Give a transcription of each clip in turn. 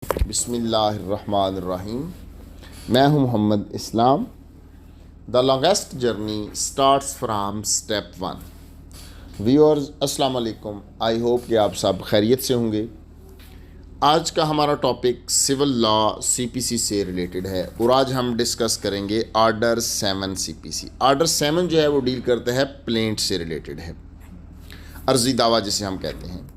बिस्मिल्लाहिर्रहमानिर्रहीम। मैं हूं Mohammad Islam. The longest journey starts from step one. Viewers अस्सलाम वालेकुम। आई होप कि आप सब खैरियत से होंगे। आज का हमारा टॉपिक सिविल लॉ सीपीसी से रिलेटेड है और आज हम डिस्कस करेंगे आर्डर 7 सीपीसी। आर्डर 7 जो है वो डील करता है प्लेंट से रिलेटेड है, अर्जी दावा जिसे हम कहते हैं।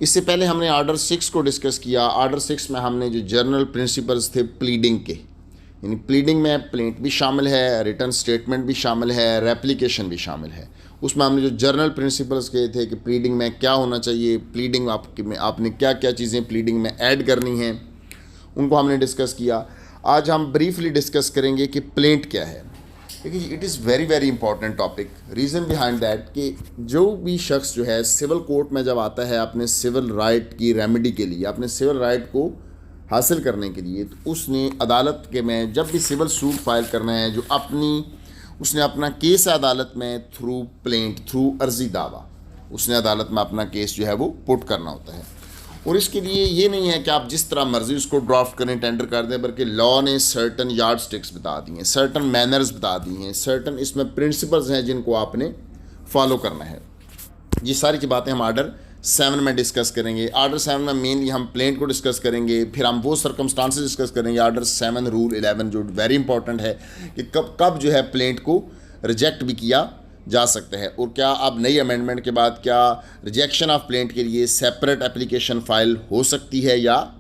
इससे पहले हमने आर्डर 6 को डिस्कस किया। आर्डर 6 में हमने जो जनरल प्रिंसिपल्स थे प्लीडिंग के, यानी प्लीडिंग में प्लेंट भी शामिल है, रिटर्न स्टेटमेंट भी शामिल है, रेप्लिकेशन भी शामिल है। उसमें हमने जो जनरल प्रिंसिपल्स कहे थे कि प्लीडिंग में क्या होना चाहिए, प्लीडिंग आपने क्या क्या चीज़ें प्लीडिंग में ऐड करनी हैं, उनको हमने डिस्कस किया। आज हम ब्रीफली डिस्कस करेंगे कि प्लेंट क्या है, क्योंकि it is very very important topic. Reason behind that कि जो भी शख्स जो है सिविल कोर्ट में जब आता है अपने सिविल राइट की रेमेडी के लिए, अपने सिविल राइट को हासिल करने के लिए, तो उसने अदालत के में जब भी सिविल सूट फाइल करना है, जो उसने अपना केस है अदालत में थ्रू प्लेंट, थ्रू अर्जी दावा, उसने अदालत में अपना केस जो है वो पुट करना होता है। और इसके लिए ये नहीं है कि आप जिस तरह मर्जी उसको ड्राफ्ट करें, टेंडर कर दें, बल्कि लॉ ने सर्टन यार्ड स्टिक्स बता दी हैं, सर्टन मैनर्स बता दी हैं, सर्टन इसमें प्रिंसिपल्स हैं जिनको आपने फॉलो करना है। ये सारी की बातें हम आर्डर 7 में डिस्कस करेंगे। आर्डर 7 में मेनली हम प्लेंट को डिस्कस करेंगे, फिर हम वो सर्कमस्टांसेस डिस्कस करेंगे। आर्डर 7 रूल 11 जो वेरी इंपॉर्टेंट है कि कब कब जो है प्लेंट को रिजेक्ट भी किया जा सकता है, और क्या अब नई अमेंडमेंट के बाद क्या रिजेक्शन ऑफ प्लेंट के लिए सेपरेट एप्लीकेशन फ़ाइल हो सकती है या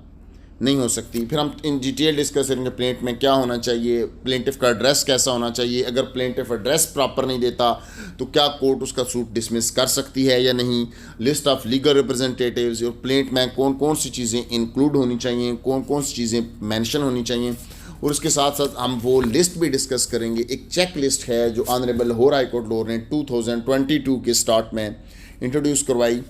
नहीं हो सकती। फिर हम इन डिटेल डिस्कस करेंगे प्लेंट में क्या होना चाहिए, प्लेंटिफ का एड्रेस कैसा होना चाहिए, अगर प्लेंटिफ एड्रेस प्रॉपर नहीं देता तो क्या कोर्ट उसका सूट डिसमिस कर सकती है या नहीं, लिस्ट ऑफ लीगल रिप्रेजेंटेटिव्स और प्लेंट में कौन कौन सी चीज़ें इंक्लूड होनी चाहिए, कौन कौन सी चीज़ें मेंशन होनी चाहिए। और उसके साथ साथ हम वो लिस्ट भी डिस्कस करेंगे। एक चेक लिस्ट है जो honourable Lahore high court law ने 2022 के स्टार्ट में इंट्रोड्यूस करवाई।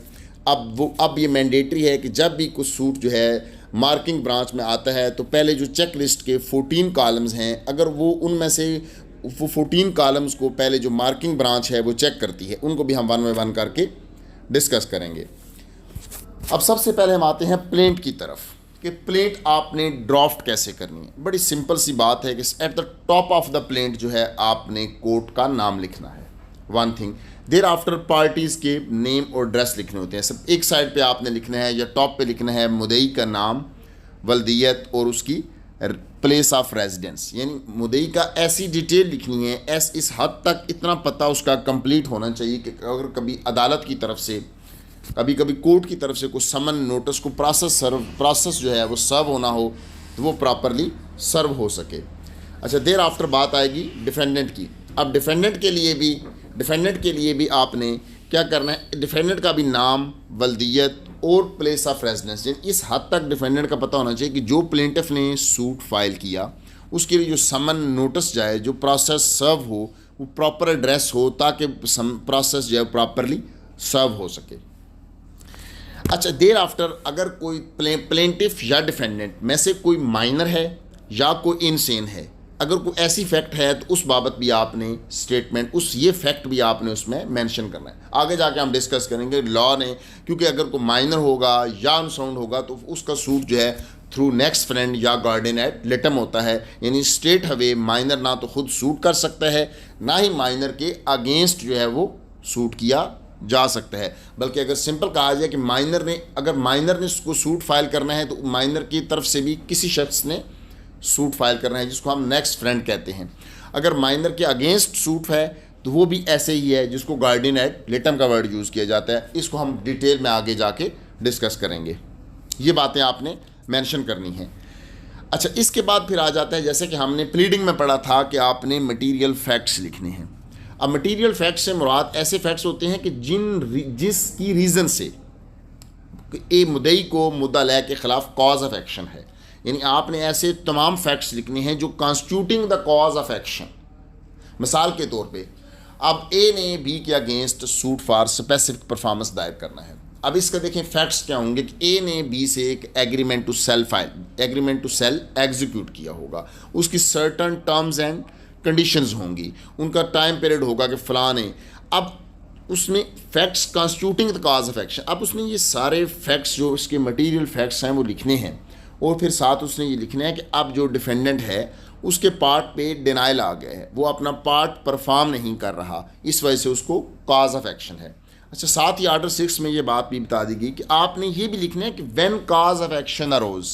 अब ये मैंडेटरी है कि जब भी कुछ सूट जो है मार्किंग ब्रांच में आता है तो पहले जो चेक लिस्ट के 14 कॉलम्स हैं, अगर वो उनमें से वो 14 कॉलम्स को पहले जो मार्किंग ब्रांच है वो चेक करती है, उनको भी हम 1 बाय 1 करके डिस्कस करेंगे। अब सबसे पहले हम आते हैं प्लेंट की तरफ कि प्लेंट आपने ड्राफ्ट कैसे करनी है। बड़ी सिंपल सी बात है कि at the top of the plaint जो है आपने कोर्ट का नाम लिखना है, one thing. There after parties के नेम और एड्रेस लिखने होते हैं। सब एक साइड पे आपने लिखना है या टॉप पे लिखना है मुदई का नाम, वल्दियत और उसकी प्लेस ऑफ रेजिडेंस, यानी मुदई का ऐसी डिटेल लिखनी है, इस हद तक इतना पता उसका कंप्लीट होना चाहिए कि अगर कभी अदालत की तरफ से, कभी कभी कोर्ट की तरफ से कुछ समन नोटिस को प्रोसेस जो है वो सर्व होना हो तो वो प्रॉपरली सर्व हो सके। अच्छा, देर आफ्टर बात आएगी डिफेंडेंट की। अब डिफेंडेंट के लिए भी आपने क्या करना है, डिफेंडेंट का भी नाम, वल्दियत और प्लेस ऑफ रेजिडेंस, इस हद तक डिफेंडेंट का पता होना चाहिए कि जो प्लेंटिफ ने सूट फाइल किया उसके लिए जो समन नोटिस जाए, जो प्रोसेस सर्व हो, वो प्रॉपर एड्रेस हो ताकि प्रोसेस जो है प्रॉपरली सर्व हो सके। अच्छा, देर आफ्टर अगर कोई प्लेंटिफ या डिफेंडेंट में से कोई माइनर है या कोई इनसेन है, अगर कोई ऐसी फैक्ट है तो उस बाबत भी आपने स्टेटमेंट, ये फैक्ट भी आपने उसमें मेंशन करना है। आगे जाके हम डिस्कस करेंगे लॉ ने, क्योंकि अगर कोई माइनर होगा या अनसाउंड होगा तो उसका सूट जो है थ्रू नेक्स्ट फ्रेंड या गार्डियन एट लिटम होता है, यानी स्टेट हवे माइनर ना तो खुद सूट कर सकता है, ना ही माइनर के अगेंस्ट जो है वो सूट किया जा सकता है। बल्कि अगर सिंपल कहा जाए कि अगर माइनर ने उसको सूट फाइल करना है तो माइनर की तरफ से भी किसी शख्स ने सूट फाइल करना है, जिसको हम नेक्स्ट फ्रेंड कहते हैं। अगर माइनर के अगेंस्ट सूट है तो वो भी ऐसे ही है, जिसको गार्डियन एट लिटम का वर्ड यूज़ किया जाता है। इसको हम डिटेल में आगे जाके डिस्कस करेंगे। ये बातें आपने मेंशन करनी है। अच्छा, इसके बाद फिर आ जाता है, जैसे कि हमने प्लीडिंग में पढ़ा था कि आपने मटीरियल फैक्ट्स लिखने हैं। अब मटीरियल फैक्ट्स से मुराद ऐसे फैक्ट्स होते हैं कि जिसकी रीज़न से ए मुद्दई को मुद्दा ले के ख़िलाफ़ कॉज ऑफ एक्शन है, यानी आपने ऐसे तमाम फैक्ट्स लिखने हैं जो constituting the cause of action. मिसाल के तौर पे अब ए ने बी के against suit for specific performance दायर करना है। अब इसका देखें फैक्ट्स क्या होंगे कि ए ने बी से एक एग्रीमेंट टू सेल एग्जीक्यूट किया होगा, उसकी सर्टन टर्म्स एंड कंडीशंस होंगी, उनका टाइम पीरियड होगा कि फ़लाँ ने, अब उसमें facts constituting the cause of action, अब उसने ये सारे फैक्ट्स जो इसके मटेरियल फैक्ट्स हैं वो लिखने हैं और फिर साथ उसने ये लिखना है कि अब जो डिफेंडेंट है उसके पार्ट पे डिनाइल आ गया है, वो अपना पार्ट परफॉर्म नहीं कर रहा, इस वजह से उसको कॉज ऑफ एक्शन है। अच्छा, साथ ही आर्डर 6 में ये बात भी बता दी गई कि आपने ये भी लिखना है कि when cause of action arose,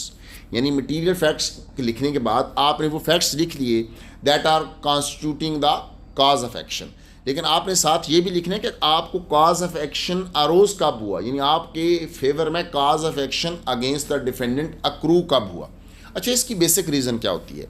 यानी मटीरियल फैक्ट्स लिखने के बाद आपने वो फैक्ट्स लिख लिए that are constituting the cause of action, लेकिन आपने साथ ये भी लिखना है कि आपको कॉज ऑफ एक्शन अरोज कब हुआ, यानी आपके फेवर में cause of action against the defendant accrue कब हुआ। अच्छा, इसकी बेसिक रीज़न क्या होती है?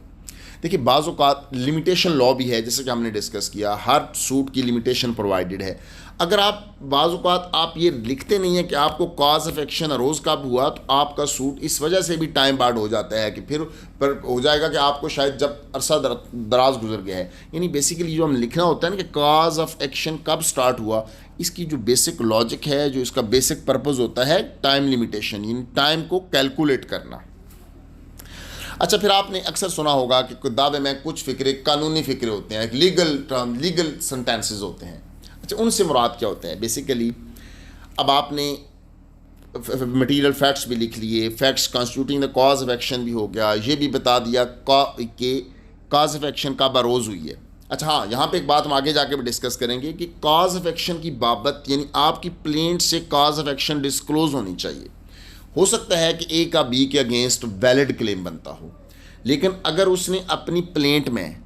देखिए, बाज़ औक़ात लिमिटेशन लॉ भी है, जैसे कि हमने डिस्कस किया, हर सूट की लिमिटेशन प्रोवाइडेड है। अगर आप बाज़ औक़ात आप ये लिखते नहीं हैं कि आपको कॉज ऑफ एक्शन अरोज़ कब हुआ, तो आपका सूट इस वजह से भी टाइम बार्ड हो जाता है कि फिर पर हो जाएगा कि आपको शायद जब अरसा दराज गुजर गया है। यानी बेसिकली जो हम लिखना होता है ना कि कॉज ऑफ एक्शन कब स्टार्ट हुआ, इसकी जो बेसिक लॉजिक है, जो इसका बेसिक पर्पज़ होता है, टाइम लिमिटेशन, यानी टाइम को कैलकुलेट करना। अच्छा, फिर आपने अक्सर सुना होगा कि दावे में कुछ फ़िक्रे कानूनी फ़िक्रे होते हैं, लीगल टर्म, लीगल सेंटेंसेस होते हैं। अच्छा, उनसे मुराद क्या होता है? बेसिकली अब आपने मटीरियल फैक्ट्स भी लिख लिए, facts constituting the cause of action भी हो गया, ये भी बता दिया कि कॉज ऑफ एक्शन कब अरोज़ हुई है। अच्छा हाँ, यहाँ पे एक बात हम आगे जाके भी डिस्कस करेंगे कि कॉज ऑफ एक्शन की बाबत, यानी आपकी प्लेंट से कॉज ऑफ एक्शन डिस्क्लोज होनी चाहिए। हो सकता है कि ए का बी के अगेंस्ट वैलिड क्लेम बनता हो, लेकिन अगर उसने अपनी प्लेंट में,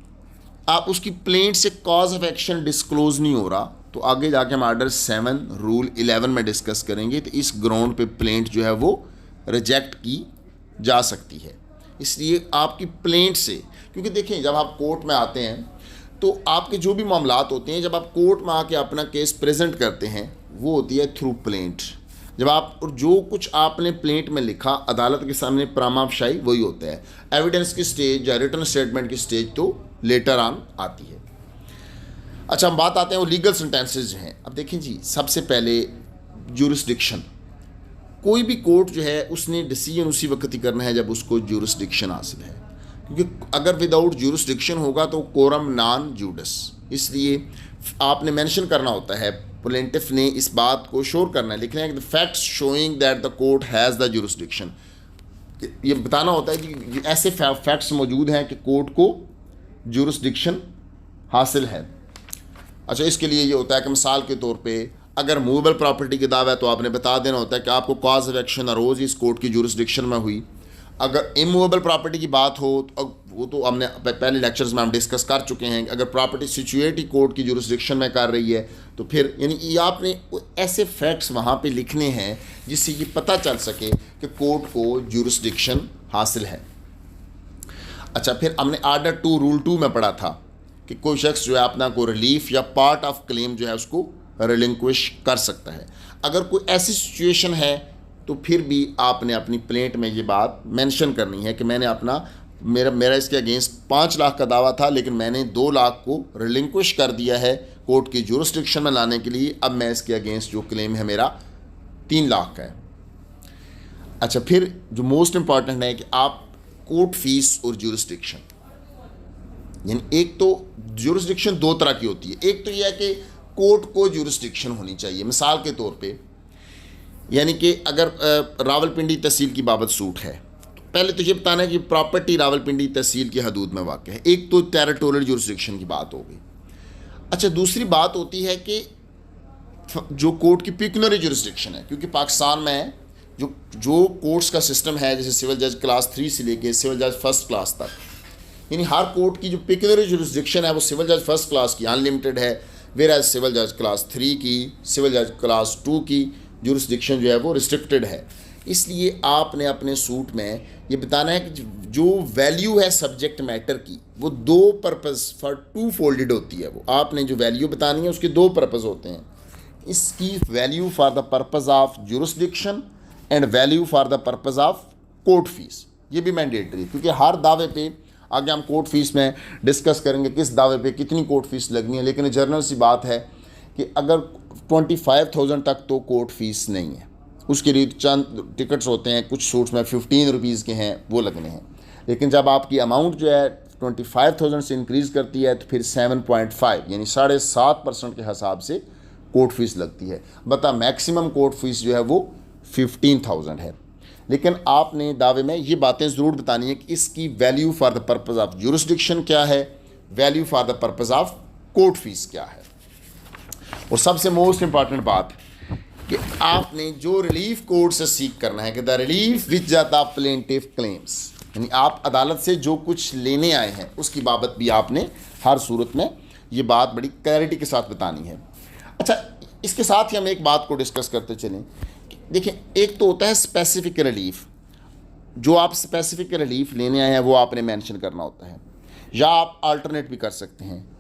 आप उसकी प्लेंट से कॉज ऑफ एक्शन डिस्क्लोज नहीं हो रहा, तो आगे जाके हम आर्डर 7 रूल 11 में डिस्कस करेंगे, तो इस ग्राउंड पे प्लेंट जो है वो रिजेक्ट की जा सकती है। इसलिए आपकी प्लेंट से, क्योंकि देखें जब आप कोर्ट में आते हैं तो आपके जो भी मामलात होते हैं, जब आप कोर्ट में आके अपना केस प्रेजेंट करते हैं, वो होती है थ्रू प्लेंट। जब आप, और जो कुछ आपने प्लेंट में लिखा अदालत के सामने प्रामाफशाही वही होता है। एविडेंस की स्टेज या रिटर्न स्टेटमेंट की स्टेज तो लेटर ऑन आती है। अच्छा, हम बात आते हैं वो लीगल सेंटेंसेज हैं। अब देखें जी, सबसे पहले ज्यूरिसडिक्शन। कोई भी कोर्ट जो है उसने डिसीजन उसी वक्त ही करना है जब उसको ज्यूरिसडिक्शन हासिल है, क्योंकि अगर विदाउट ज्यूरिसडिक्शन होगा तो कोरम नॉन जूडिस। इसलिए आपने मेंशन करना होता है, प्लेंटिफ ने इस बात को शोर करना है, लिखना है कि the facts showing that the court has the jurisdiction. ये बताना होता है कि ऐसे फैक्ट्स मौजूद हैं कि कोर्ट को ज्यूरिसडिक्शन हासिल है। अच्छा, इसके लिए ये होता है कि मिसाल के तौर पे अगर मूवेबल प्रॉपर्टी की दावा है तो आपने बता देना होता है कि आपको कॉज ऑफ एक्शन अरोज इस कोर्ट की ज्यूरिसडिक्शन में हुई। अगर इमूवेबल प्रॉपर्टी की बात हो तो वो तो हमने पहले लेक्चर्स में हम डिस्कस कर चुके हैं, अगर प्रॉपर्टी सिचुएट ही कोर्ट की ज्यूरिसडिक्शन में कर रही है तो फिर यानी ये आपने ऐसे फैक्ट्स वहाँ पे लिखने हैं जिससे ये पता चल सके कि कोर्ट को ज्यूरिसडिक्शन हासिल है। अच्छा, फिर हमने आर्डर 2 रूल 2 में पढ़ा था कि कोई शख्स जो है अपना कोई रिलीफ या पार्ट ऑफ क्लेम जो है उसको रिलिंक्विश कर सकता है। अगर कोई ऐसी सिचुएशन है तो फिर भी आपने अपनी प्लेंट में ये बात मेंशन करनी है कि मैंने अपना मेरा इसके अगेंस्ट 5 लाख का दावा था, लेकिन मैंने 2 लाख को रिलिंक्विश कर दिया है कोर्ट की ज्यूरिसडिक्शन में लाने के लिए। अब मैं इसके अगेंस्ट जो क्लेम है मेरा 3 लाख का है। अच्छा, फिर जो मोस्ट इंपॉर्टेंट है कि आप कोर्ट फीस और ज्यूरिसडिक्शन, यानी एक तो ज्यूरिसडिक्शन 2 तरह की होती है। एक तो यह है कि कोर्ट को ज्यूरिसडिक्शन होनी चाहिए। मिसाल के तौर पे, यानी कि अगर रावलपिंडी तहसील की बाबत सूट है, पहले तो ये बताना है कि प्रॉपर्टी रावलपिंडी तहसील की हदूद में वाक़ है। एक तो टेरिटोरियल ज्यूरिसडिक्शन की बात हो गई। अच्छा, दूसरी बात होती है कि जो कोर्ट की पिक्यूनरी ज्यूरिसडिक्शन है, क्योंकि पाकिस्तान में जो कोर्ट्स का सिस्टम है, जैसे सिविल जज क्लास 3 से लेके सिविल जज फर्स्ट क्लास तक, यानी हर कोर्ट की जो पिक्यूनरी ज्यूरिसडिक्शन है वो सिविल जज फर्स्ट क्लास की अनलिमिटेड है, वेयर एज सिविल जज क्लास 3 की, सिविल जज क्लास 2 की ज्यूरिसडिक्शन जो है वो रिस्ट्रिक्टेड है। इसलिए आपने अपने सूट में ये बताना है कि जो वैल्यू है सब्जेक्ट मैटर की वो 2 पर्पज़ फॉर 2 फोल्डेड होती है। वो आपने जो वैल्यू बतानी है उसके 2 पर्पज़ होते हैं। इसकी value for the purpose of jurisdiction and value for the purpose of court fees. ये भी मैंडेटरी, क्योंकि हर दावे पे आगे हम कोर्ट फीस में डिस्कस करेंगे किस दावे पे कितनी कोर्ट फीस लगनी है, लेकिन जनरल सी बात है कि अगर 25,000 तक तो कोर्ट फीस नहीं है, उसके लिए चंद टिकट्स होते हैं, कुछ सूट्स में 15 रुपीज़ के हैं वो लगने हैं। लेकिन जब आपकी अमाउंट जो है 25,000 से इंक्रीज़ करती है तो फिर 7.5 यानी 7.5% के हिसाब से कोर्ट फीस लगती है। बता मैक्सिमम कोर्ट फीस जो है वो 15,000 है। लेकिन आपने दावे में ये बातें ज़रूर बतानी है कि इसकी value for the purpose of jurisdiction क्या है, value for the purpose of court fees क्या है। और सबसे मोस्ट इंपॉर्टेंट बात कि आपने जो रिलीफ कोर्ट से सीख करना है कि the relief which the plaintiff claims, यानी आप अदालत से जो कुछ लेने आए हैं उसकी बाबत भी आपने हर सूरत में ये बात बड़ी क्लैरिटी के साथ बतानी है। अच्छा, इसके साथ ही हम एक बात को डिस्कस करते चलें। देखिए, एक तो होता है स्पेसिफिक रिलीफ, जो आप स्पेसिफिक रिलीफ लेने आए हैं वो आपने मेंशन करना होता है, या आप अल्टरनेट भी कर सकते हैं।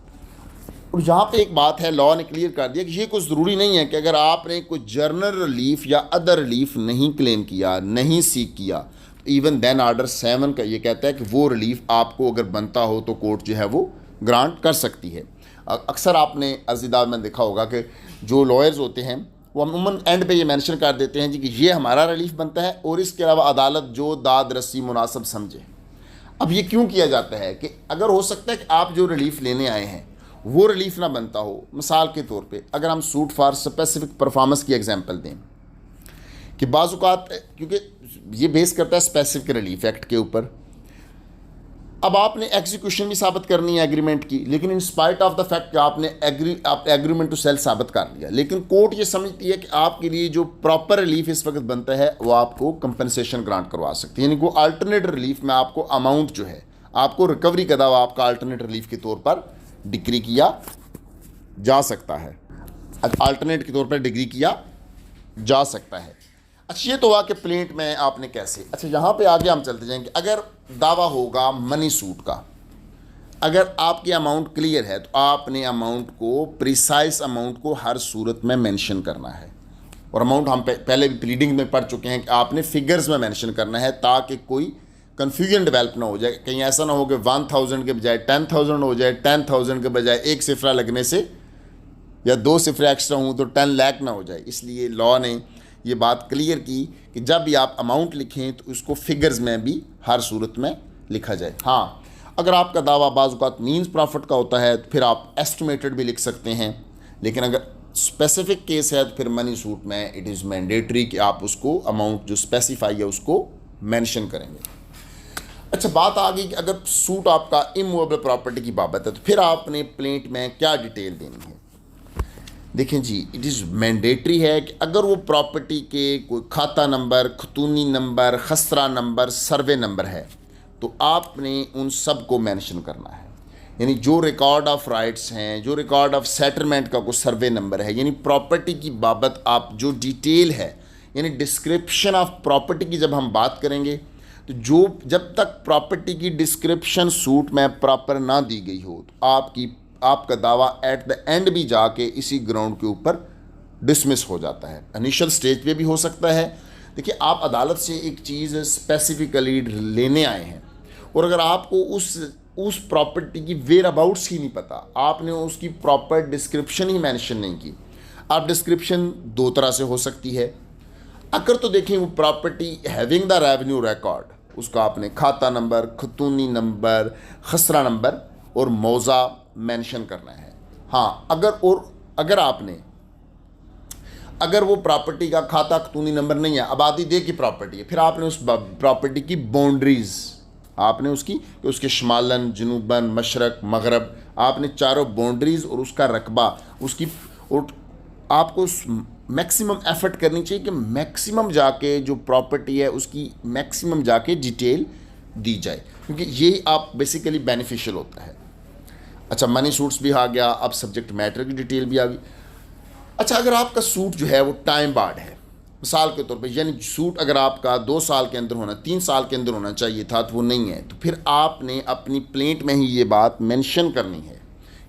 और यहाँ पे एक बात है, लॉ ने क्लियर कर दिया कि ये कुछ ज़रूरी नहीं है कि अगर आपने कोई जर्नल रिलीफ या अदर रिलीफ नहीं क्लेम किया, नहीं सीख किया, तो इवन देन ऑर्डर 7 का ये कहता है कि वो रिलीफ आपको अगर बनता हो तो कोर्ट जो है वो ग्रांट कर सकती है। अक्सर आपने अर्जीदार में देखा होगा कि जो लॉयर्स होते हैं वो अमूमन एंड पे ये मेंशन कर देते हैं जी कि ये हमारा रिलीफ बनता है और इसके अलावा अदालत जो दाद रस्सी मुनासिब समझे। अब ये क्यों किया जाता है कि अगर हो सकता है कि आप जो रिलीफ लेने आए हैं वो रिलीफ ना बनता हो। मिसाल के तौर पे अगर हम सूट फॉर स्पेसिफिक परफॉर्मेंस की एग्जांपल दें कि बाज़-औक़ात, क्योंकि ये बेस करता है स्पेसिफिक रिलीफ एक्ट के ऊपर, अब आपने एग्जीक्यूशन भी साबित करनी है एग्रीमेंट की, लेकिन in spite of the fact कि आपने एग्रीमेंट टू सेल साबित कर लिया, लेकिन कोर्ट ये समझती है कि आपके लिए जो प्रॉपर रिलीफ इस वक्त बनता है वो आपको कंपनसेशन ग्रांट करवा सकती है, यानी वो अल्टरनेट रिलीफ में आपको अमाउंट जो है आपको रिकवरी का दावा आपका अल्टरनेट रिलीफ के तौर पर डिक्री किया जा सकता है, अल्टरनेट के तौर पर डिग्री किया जा सकता है। अच्छा, ये तो हुआ कि प्लेंट में आपने कैसे। अच्छा, यहाँ पे आगे हम चलते जाएंगे। अगर दावा होगा मनी सूट का, अगर आपकी अमाउंट क्लियर है तो आपने अमाउंट को, प्रिसाइज अमाउंट को हर सूरत में मेंशन करना है। और अमाउंट हम पहले भी प्लीडिंग में पढ़ चुके हैं कि आपने फिगर्स में मेंशन करना है ताकि कोई कन्फ्यूजन डेवलप ना हो जाए। कहीं ऐसा ना हो कि 1000 के बजाय 10,000 हो जाए, 10,000 के बजाय एक सिफरा लगने से या 2 सिफरे एक्स्ट्रा हों तो 10 लाख ना हो जाए। इसलिए लॉ ने ये बात क्लियर की कि जब भी आप अमाउंट लिखें तो उसको फिगर्स में भी हर सूरत में लिखा जाए। हाँ, अगर आपका दावा बाज़-औक़ात मीन्स प्रॉफिट का होता है तो फिर आप एस्टिमेटेड भी लिख सकते हैं, लेकिन अगर स्पेसिफिक केस है तो फिर मनी सूट में इट इज़ मैंडेटरी कि आप उसको अमाउंट जो स्पेसिफाई है उसको मेंशन करेंगे। अच्छा, बात आ गई कि अगर सूट आपका इमूवेबल प्रॉपर्टी की बाबत है तो फिर आपने प्लेंट में क्या डिटेल देनी है। देखें जी, इट इज़ मैंडेटरी है कि अगर वो प्रॉपर्टी के कोई खाता नंबर, खतूनी नंबर, खसरा नंबर, सर्वे नंबर है तो आपने उन सब को मेंशन करना है। यानी जो रिकॉर्ड ऑफ राइट्स हैं, जो रिकॉर्ड ऑफ सेटलमेंट का कोई सर्वे नंबर है, यानी प्रॉपर्टी की बाबत आप जो डिटेल है, यानी डिस्क्रिप्शन ऑफ प्रॉपर्टी की जब हम बात करेंगे तो जो जब तक प्रॉपर्टी की डिस्क्रिप्शन सूट में प्रॉपर ना दी गई हो तो आपका दावा एट द एंड भी जाके इसी ग्राउंड के ऊपर डिसमिस हो जाता है। इनिशियल स्टेज पे भी हो सकता है। देखिए, आप अदालत से एक चीज़ स्पेसिफिकली लेने आए हैं और अगर आपको उस प्रॉपर्टी की वेयर अबाउट्स ही नहीं पता, आपने उसकी प्रॉपर डिस्क्रिप्शन ही मेंशन नहीं की। आप डिस्क्रिप्शन 2 तरह से हो सकती है। अगर तो देखें वो property having the revenue record, उसका आपने खाता नंबर, खतूनी नंबर, खसरा नंबर और मौजा मेंशन करना है। हाँ, अगर वो प्रॉपर्टी का खाता खतूनी नंबर नहीं है, आबादी दे की प्रॉपर्टी है, फिर आपने उस प्रॉपर्टी की बाउंड्रीज आपने उसके शुमालन, जनूबन, मशरक, मगरब, आपने चारों बाउंड्रीज और उसका रकबा, और आपको मैक्सिमम एफर्ट करनी चाहिए कि मैक्सिमम जाके जो प्रॉपर्टी है उसकी मैक्सिमम जाके डिटेल दी जाए, क्योंकि ये आप बेसिकली बेनिफिशियल होता है। अच्छा, मनी सूट्स भी आ गया, अब सब्जेक्ट मैटर की डिटेल भी आ गई। अच्छा, अगर आपका सूट जो है वो टाइम बार्ड है, मिसाल के तौर पे, यानी सूट अगर आपका 2 साल के अंदर होना, 3 साल के अंदर होना चाहिए था तो वो नहीं है, तो फिर आपने अपनी प्लेंट में ही ये बात मेंशन करनी है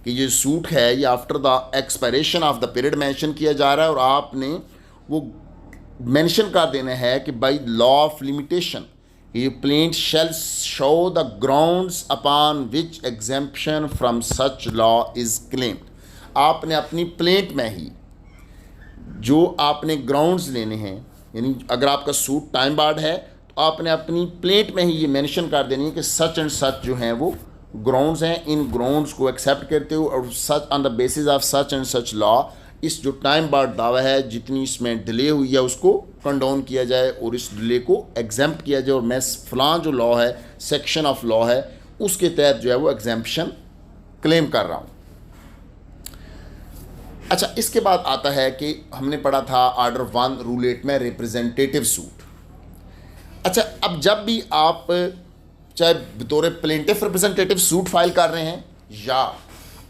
कि ये सूट है, ये after the expiration of the period mention किया जा रहा है, और आपने वो मेंशन कर देना है कि बाय लॉ ऑफ लिमिटेशन ये plaint shall show the grounds upon which exemption from such law is claimed. आपने अपनी प्लेंट में ही जो आपने ग्राउंड्स लेने हैं, यानी अगर आपका सूट टाइम बार्ड है तो आपने अपनी प्लेंट में ही ये मेंशन कर देनी है कि सच एंड सच जो हैं वो ग्राउंड्स हैं, इन ग्राउंड्स को एक्सेप्ट करते हो और such on the basis of such and such law इस जो टाइम बार्ड दावा है, जितनी इसमें डिले हुई है उसको कंडोन किया जाए और इस डिले को एग्जेम्प्ट किया जाए, और मैं फलां जो लॉ है, सेक्शन ऑफ लॉ है, उसके तहत जो है वो एग्जेम्पशन क्लेम कर रहा हूँ। अच्छा, इसके बाद आता है कि हमने पढ़ा था आर्डर 1 रूल 8 में रिप्रेजेंटेटिव सूट। अच्छा, अब जब भी आप चाहे बतौर प्लेंटिफ रिप्रेजेंटेटिव सूट फाइल कर रहे हैं या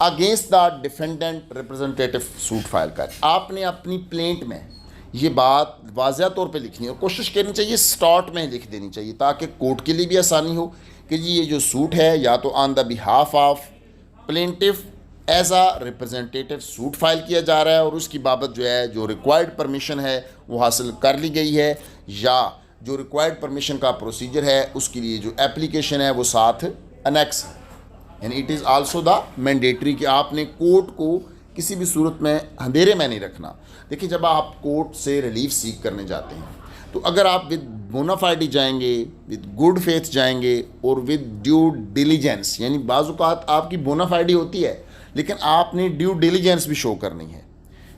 against the defendant representative suit file कर, आपने अपनी प्लेंट में ये बात वाज़िया तौर पे लिखनी है, और कोशिश करनी चाहिए स्टार्ट में लिख देनी चाहिए, ताकि कोर्ट के लिए भी आसानी हो कि जी ये जो सूट है या तो on the behalf of plaintiff as a representative suit file किया जा रहा है, और उसकी बाबत जो है जो रिक्वायर्ड परमिशन है वो हासिल कर ली गई है, या जो रिक्वायर्ड परमिशन का प्रोसीजर है उसके लिए जो एप्लीकेशन है वो साथ अनेक्स है। यानी it is also the mandatory कि आपने कोर्ट को किसी भी सूरत में अंधेरे में नहीं रखना। देखिए, जब आप कोर्ट से रिलीफ सीख करने जाते हैं तो अगर आप विद बोनाफाइडी जाएंगे, विद गुड फेथ जाएंगे और विद ड्यू डिलीजेंस, यानी बाज़-औक़ात आपकी बोनाफाइडी होती है लेकिन आपने ड्यू डिलीजेंस भी शो करनी है,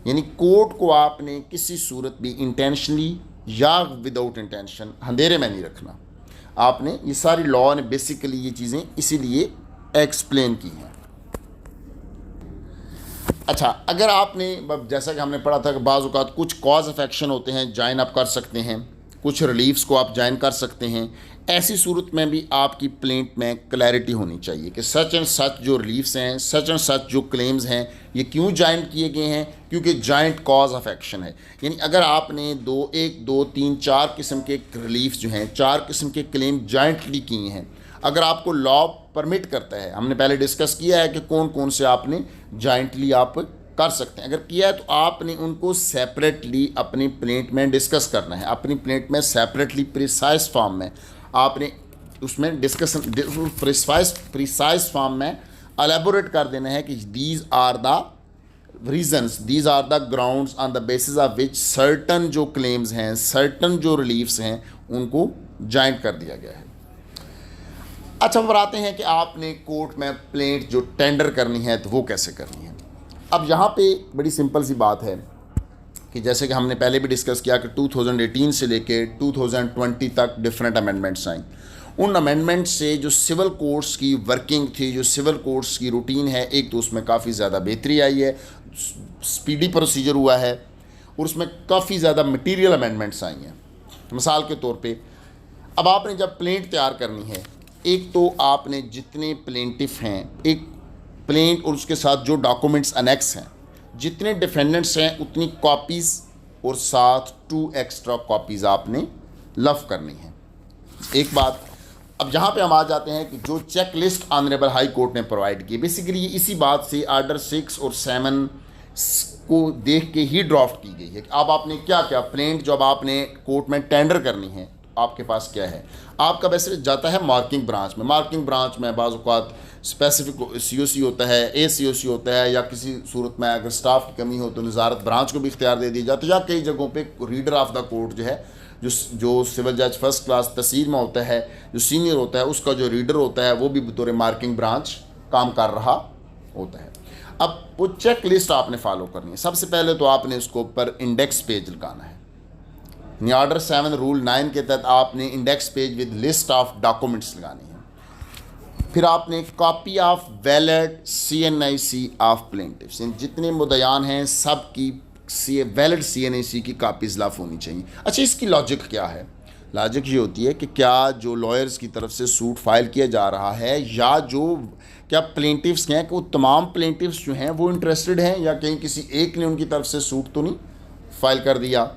यानी कोर्ट को आपने किसी सूरत भी इंटेंशनली या विदाउट इंटेंशन अंधेरे में नहीं रखना। आपने ये सारी लॉ ने बेसिकली ये चीज़ें इसीलिए एक्सप्लेन की हैं। अच्छा, अगर आपने जैसा कि हमने पढ़ा था कि बाज़ औक़ात कुछ कॉज ऑफ एक्शन होते हैं, ज्वाइन आप कर सकते हैं, कुछ रिलीफ्स को आप ज्वाइन कर सकते हैं, ऐसी सूरत में भी आपकी प्लेंट में क्लैरिटी होनी चाहिए कि सच एंड सच जो रिलीफ्स हैं, सच एंड सच जो क्लेम्स हैं, ये क्यों ज्वाइन किए गए हैं, क्योंकि जॉइंट कॉज ऑफ एक्शन है। यानी अगर आपने 1 2 3 4 किस्म के रिलीफ्स जो हैं, 4 किस्म के क्लेम जॉइंटली किए हैं, अगर आपको लॉ परमिट करता है, हमने पहले डिस्कस किया है कि कौन कौन से आपने जॉइंटली आप कर सकते हैं, अगर किया है तो आपने उनको सेपरेटली अपनी प्लेंट में डिस्कस करना है, अपनी प्लेंट में सेपरेटली प्रिसाइज फॉर्म में आपने उसमें डिस्कशन प्रिसाइज फॉर्म में एलेबोरेट कर देना है कि these are the reasons, these are the grounds on the basis of which certain जो क्लेम्स हैं, सर्टन जो रिलीफ्स हैं, उनको जॉइंट कर दिया गया है। अच्छा, अब आते हैं कि आपने कोर्ट में प्लेंट जो टेंडर करनी है तो वो कैसे करनी है। अब यहाँ पे बड़ी सिंपल सी बात है कि जैसे कि हमने पहले भी डिस्कस किया कि 2018 से लेके 2020 तक डिफरेंट अमेंडमेंट्स आई। उन अमेंडमेंट से जो सिविल कोर्ट्स की वर्किंग थी, जो सिविल कोर्ट्स की रूटीन है, एक तो उसमें काफ़ी ज़्यादा बेहतरी आई है, स्पीडी प्रोसीजर हुआ है, और उसमें काफ़ी ज़्यादा मटीरियल अमेंडमेंट्स आई हैं। मिसाल के तौर पे अब आपने जब प्लेंट तैयार करनी है, एक तो आपने जितने प्लेंटिफ हैं, एक प्लेंट और उसके साथ जो डॉक्यूमेंट्स अनेक्स हैं, जितने डिफेंडेंट्स हैं उतनी कॉपीज़ और साथ 2 एक्स्ट्रा कॉपीज़ आपने लव करनी है। एक बात, अब जहाँ पे हम आ जाते हैं कि जो check list honourable high court ने प्रोवाइड की, बेसिकली इसी बात से आर्डर 6 और 7 को देख के ही ड्राफ्ट की गई है कि अब आपने क्या क्या प्लेंट जब आपने कोर्ट में टेंडर करनी है तो आपके पास क्या है। आपका वैसे जाता है मार्किंग ब्रांच में, मार्किंग ब्रांच में बाज़ औक़ात स्पेसिफिक COC होता है, ACOC होता है, या किसी सूरत में अगर स्टाफ की कमी हो तो नज़ारत ब्रांच को भी इख्तियार दे दिया जाता है, या कई जगहों पे रीडर ऑफ द कोर्ट जो है, जो सिविल जज फर्स्ट क्लास तहसील में होता है, जो सीनियर होता है, उसका जो रीडर होता है वो भी बतौर मार्किंग ब्रांच काम कर रहा होता है। अब वो चेक लिस्ट आपने फॉलो करनी है। सबसे पहले तो आपने उसको ऊपर इंडेक्स पेज लगाना है। ऑर्डर 7 रूल 9 के तहत आपने index page with list of documents लगानी है। फिर आपने copy of valid CNIC of plaintiffs, जितने मुद्दयान हैं सब की वैलिड CNIC की कापीज़ लाफ होनी चाहिए। अच्छा, इसकी लॉजिक क्या है? लॉजिक ये होती है कि क्या जो लॉयर्स की तरफ से सूट फाइल किया जा रहा है, या जो क्या प्लेंटिफ्स हैं कि वो तमाम प्लेंटिफ्स जो हैं वो इंटरेस्टेड हैं, या कहीं किसी एक ने उनकी तरफ से सूट तो नहीं फाइल कर दिया।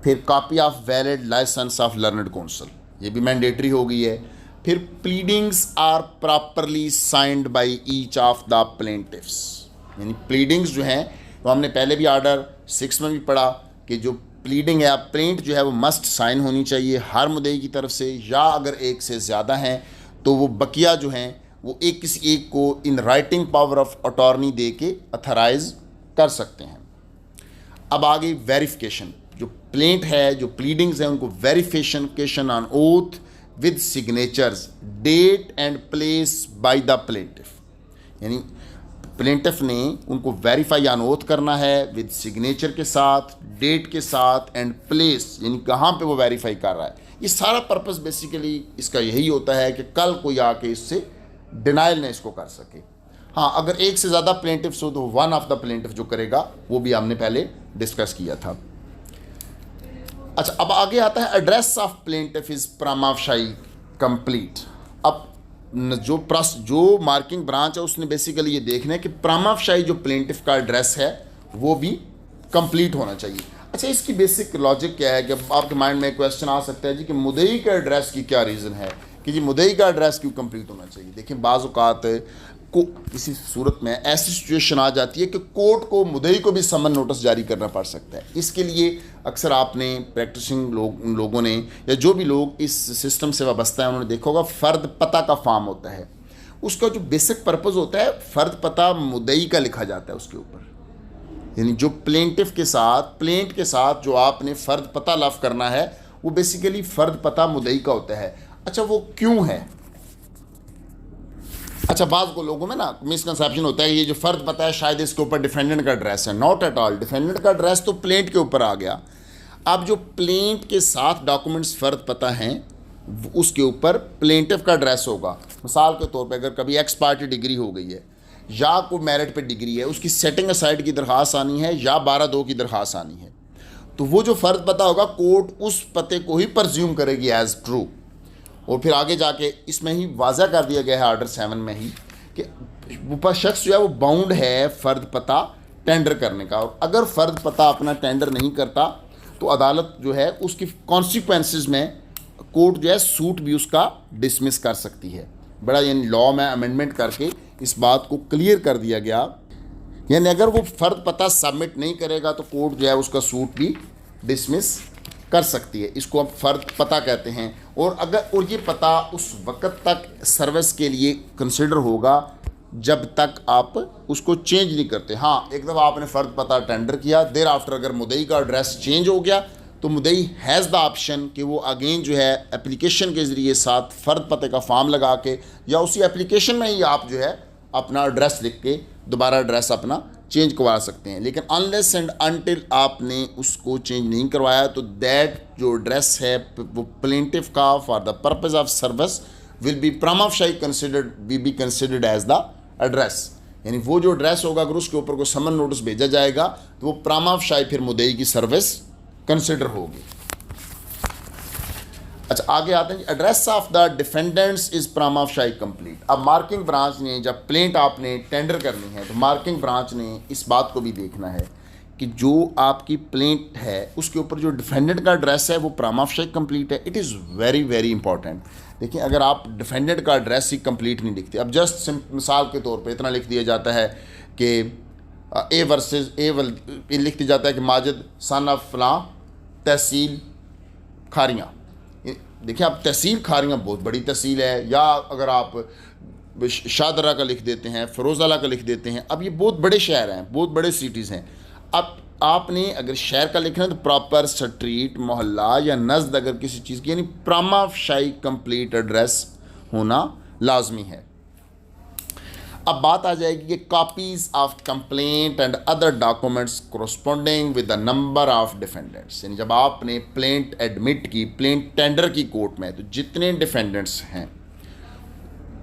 फिर copy of valid licence of learned counsel, ये भी मैंडेटरी हो गई है। फिर pleadings are properly signed by each of the plaintiffs, यानी प्लीडिंग्स जो हैं तो हमने पहले भी आर्डर 6 में भी पढ़ा कि जो प्लीडिंग है, प्लेंट जो है वो मस्ट साइन होनी चाहिए हर मुद्दई की तरफ से, या अगर एक से ज़्यादा हैं तो वो बकिया जो हैं वो किसी एक को in writing power of attorney दे के अथराइज कर सकते हैं। अब आगे वेरिफिकेशन, जो प्लेंट है, जो प्लीडिंग्स हैं, उनको verification on oath with signatures, date and place by the plaintiff, यानी प्लेंटिफ ने उनको वेरीफाई या अनओथ करना है विद सिग्नेचर के साथ, डेट के साथ एंड प्लेस, यानी कहाँ पे वो वेरीफाई कर रहा है। ये सारा पर्पस बेसिकली इसका यही होता है कि कल कोई आके इससे डिनाइल न इसको कर सके। हाँ, अगर एक से ज़्यादा प्लेंटिफ्स हो तो वन ऑफ द प्लेंटिफ जो करेगा, वो भी हमने पहले डिस्कस किया था। अच्छा, अब आगे आता है address of plaintiff is prima facie complete. अब जो मार्किंग ब्रांच है उसने बेसिकली ये देखना है कि प्रामा फाई जो प्लेंटिफ का एड्रेस है वो भी कंप्लीट होना चाहिए। अच्छा, इसकी बेसिक लॉजिक क्या है कि आपके माइंड में क्वेश्चन आ सकता है जी कि मुद्दई का एड्रेस की क्या रीज़न है कि जी मुद्दई का एड्रेस क्यों कंप्लीट होना चाहिए। देखिए, बाज़ औक़ात को किसी सूरत में ऐसी सिचुएशन आ जाती है कि कोर्ट को मुद्दई को भी समन नोटिस जारी करना पड़ सकता है। इसके लिए अक्सर आपने प्रैक्टिसिंग लोगों ने या जो भी लोग इस सिस्टम से वाबस्ता है उन्होंने देखा होगा, फ़र्द पता का फार्म होता है। उसका जो बेसिक पर्पज़ होता है, फ़र्द पता मुद्दई का लिखा जाता है उसके ऊपर, यानी जो प्लेंटिफ के साथ, प्लेंट के साथ जो आपने फ़र्द पता लफ करना है वो बेसिकली फ़र्द पता मुद्दई का होता है। अच्छा, वो क्यों है? अच्छा, बाज़ को लोगों में ना मिसकंसेप्शन होता है ये जो फ़र्द पता है शायद इसके ऊपर डिफेंडेंट का एड्रेस है। नॉट एट ऑल, डिफेंडेंट का एड्रेस तो प्लेंट के ऊपर आ गया। अब जो प्लेंट के साथ डॉक्यूमेंट्स फ़र्द पता हैं उसके ऊपर प्लेंटिफ का एड्रेस होगा। मिसाल के तौर पे अगर कभी एक्स पार्टी डिग्री हो गई है या कोई मेरिट पे डिग्री है, उसकी सेटिंग असाइड की दरख्वास्त आनी है या 12(2) की दरख्वास्त आनी है, तो वो जो फ़र्द पता होगा कोर्ट उस पते को ही परज्यूम करेगी एज़ ट्रू। और फिर आगे जाके इसमें ही वाज़ा कर दिया गया है आर्डर 7 में ही कि वो शख्स जो है वो बाउंड है फ़र्द पता टेंडर करने का, और अगर फ़र्द पता अपना टेंडर नहीं करता तो अदालत जो है उसकी कॉन्सिक्वेंसेस में कोर्ट जो है सूट भी उसका डिसमिस कर सकती है। बड़ा यानी लॉ में अमेंडमेंट करके इस बात को क्लियर कर दिया गया, यानी अगर वो फ़र्द पता सबमिट नहीं करेगा तो कोर्ट जो है उसका सूट भी डिसमिस कर सकती है। इसको अब फ़र्द पता कहते हैं। और ये पता उस वक्त तक सर्विस के लिए कंसिडर होगा जब तक आप उसको चेंज नहीं करते। हाँ, एक दफ़ा आपने फ़र्द पता टेंडर किया, देर आफ्टर अगर मुद्दई का एड्रेस चेंज हो गया तो मुद्दई हैज़ द ऑप्शन कि वो अगेन जो है एप्लीकेशन के ज़रिए साथ फ़र्द पते का फॉर्म लगा के या उसी एप्लीकेशन में ही आप जो है अपना एड्रेस लिख के दोबारा एड्रेस अपना चेंज करवा सकते हैं। लेकिन अनलेस एंड अनटिल आपने उसको चेंज नहीं करवाया तो दैट जो एड्रेस है वो प्लेंटिफ का for the purpose of service will be prima facie considered as the address. यानी वो जो एड्रेस होगा अगर उसके ऊपर कोई समन नोटिस भेजा जाएगा तो वो प्रामा फाई फिर मुद्दई की सर्विस कंसिडर होगी। अच्छा, आगे आते हैं address of the defendants is prima facie complete. अब मार्किंग ब्रांच ने जब प्लेंट आपने टेंडर करनी है तो मार्किंग ब्रांच ने इस बात को भी देखना है कि जो आपकी प्लेंट है उसके ऊपर जो डिफेंडेंट का एड्रेस है वो प्रामा फाई कंप्लीट है। It is very very important. देखिए, अगर आप डिफेंडेंट का एड्रेस ही कंप्लीट नहीं लिखते, अब जस्ट मिसाल के तौर पे इतना लिख दिया जाता है कि ए वर्सेस ए लिख दिया जाता है कि माजिद सन ऑफ फलां तहसील खारियाँ। देखिए, आप तहसील खारियाँ बहुत बड़ी तहसील है, या अगर आप शाहदरा का लिख देते हैं, फ़िरोज़ाला का लिख देते हैं, अब ये बहुत बड़े शहर हैं, बहुत बड़े सिटीज़ हैं। अब आपने अगर शहर का लिखना है तो प्रॉपर स्ट्रीट, मोहल्ला या नज़द अगर किसी चीज़ की, यानी प्रामा फाई कंप्लीट एड्रेस होना लाजमी है। अब बात आ जाएगी कि copies of complaint and other documents corresponding with the number of defendants. यानी जब आपने प्लेंट एडमिट की, प्लेंट टेंडर की कोर्ट में, तो जितने डिफेंडेंट्स हैं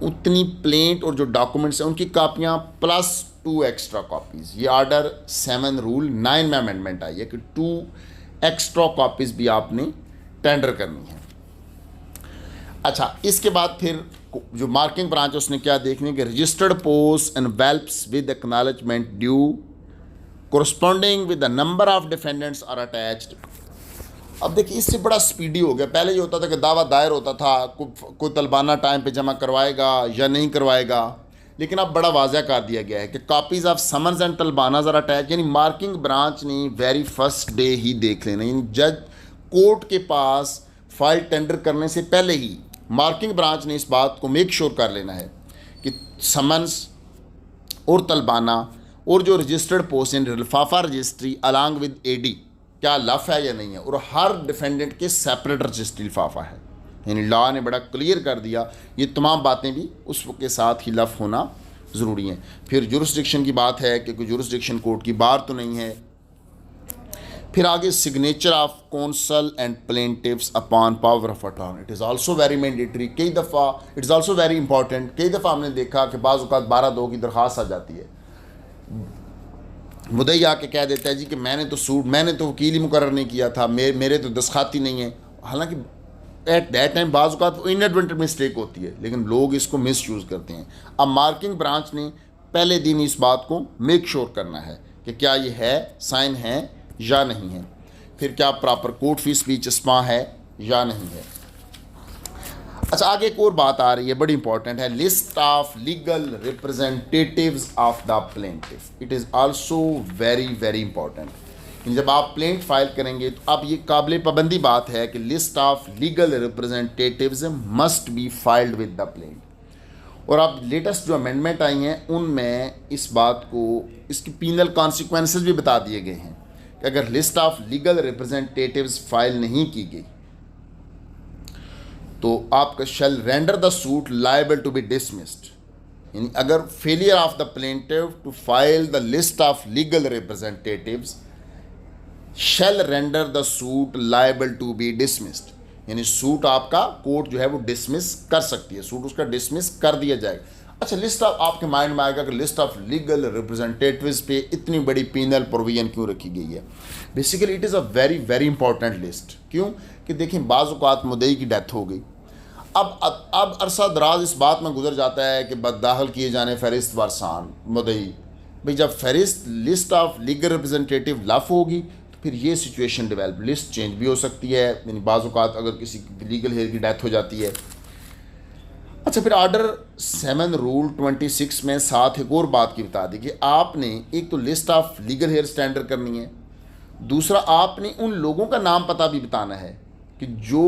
उतनी प्लेंट और जो डॉक्यूमेंट्स हैं उनकी कापियाँ प्लस 2 एक्स्ट्रा कॉपीज़। ये आर्डर 7 रूल 9 में अमेंडमेंट आई है कि 2 एक्स्ट्रा कॉपीज़ भी आपने टेंडर करनी है। अच्छा, इसके बाद फिर जो मार्किंग ब्रांच है उसने क्या देखने कि registered post and envelopes with acknowledgement due corresponding with the number of defendants are attached. अब देखिए, इससे बड़ा स्पीडी हो गया। पहले ये होता था कि दावा दायर होता था, कोई तलबाना टाइम पे जमा करवाएगा या नहीं करवाएगा, लेकिन अब बड़ा वाज़ह कर दिया गया है कि कॉपीज़ ऑफ समन्स एंड तलबानाज आर अटैच। यानी मार्किंग ब्रांच ने वेरी फर्स्ट डे ही देख लेना, यानी जज कोर्ट के पास फाइल टेंडर करने से पहले ही मार्किंग ब्रांच ने इस बात को मेक श्योर कर लेना है कि समन्स और तलबाना और जो रजिस्टर्ड पोस्ट यानी लिफाफा रजिस्ट्री अलॉन्ग विद एडी क्या लफ है या नहीं है, और हर डिफेंडेंट के सेपरेट रजिस्ट्री लिफाफा है। यानी लॉ ने बड़ा क्लियर कर दिया ये तमाम बातें भी उस के साथ ही लफ होना ज़रूरी हैं। फिर जुरिस्डिक्शन की बात है कि कोई जुरिस्डिक्शन कोर्ट की बार तो नहीं है। फिर आगे signature of counsel and plaintiffs upon power of attorney, it is also very mandatory. कई दफ़ा it is also very important, कई दफ़ा हमने देखा कि बाज़ औक़ात 12(2) की दरख्वास्त आ जाती है, मुद्दई आके कह देता है जी कि मैंने तो वकील ही मुकर्रर नहीं किया था, मेरे तो दस्तखत ही नहीं है। हालांकि एट दैट टाइम बाज़ औक़ात वो इनएडवर्टेंट मिस्टेक होती है, लेकिन लोग इसको मिस यूज़ करते हैं। अब मार्किंग ब्रांच ने पहले दिन इस बात को मेक श्योर करना है कि क्या ये है, साइन है या नहीं है। फिर क्या proper court fee speech spa है या नहीं है। अच्छा, आगे एक और बात आ रही है, बड़ी इंपॉर्टेंट है, list of legal representatives of the plaintiff. It is also very very important. जब आप प्लेंट फाइल करेंगे तो अब ये काबिल पाबंदी बात है कि list of legal representatives must be filed with the plaint. और अब लेटेस्ट जो अमेंडमेंट आई हैं उनमें इस बात को, इसकी पीनल कॉन्सिक्वेंसेस भी बता दिए गए हैं कि अगर list of legal representatives file नहीं की गई तो आपका shall render the suit liable to be dismissed. यानी अगर failure of the plaintiff to file the list of legal representatives shall render the suit liable to be dismissed, यानी suit आपका court जो है वो डिसमिस कर सकती है, सूट उसका डिसमिस कर दिया जाएगा। अच्छा, लिस्ट ऑफ आपके माइंड में आएगा कि लिस्ट ऑफ लीगल रिप्रेजेंटेटिव्स पे इतनी बड़ी पीनल प्रोविजन क्यों रखी गई है। Basically it is a very very important list. क्यों कि देखें, बाज़ औक़ात मुद्दई की डेथ हो गई, अब अरसा दराज इस बात में गुजर जाता है कि बददाखिल किए जाने फहरिस्त वारसान मुद्दई, भाई जब फहरिस्त लिस्ट ऑफ लीगल रिप्रेजेंटेटिव लफ होगी तो फिर ये सिचुएशन डेवलप, लिस्ट चेंज भी हो सकती है, यानी बाज़ औक़ात अगर किसी लीगल हेयर की डेथ हो जाती है। अच्छा, फिर ऑर्डर 7 रूल 26 में साथ एक और बात की बता दी कि आपने एक तो list of legal heir standard करनी है, दूसरा आपने उन लोगों का नाम पता भी बताना है कि जो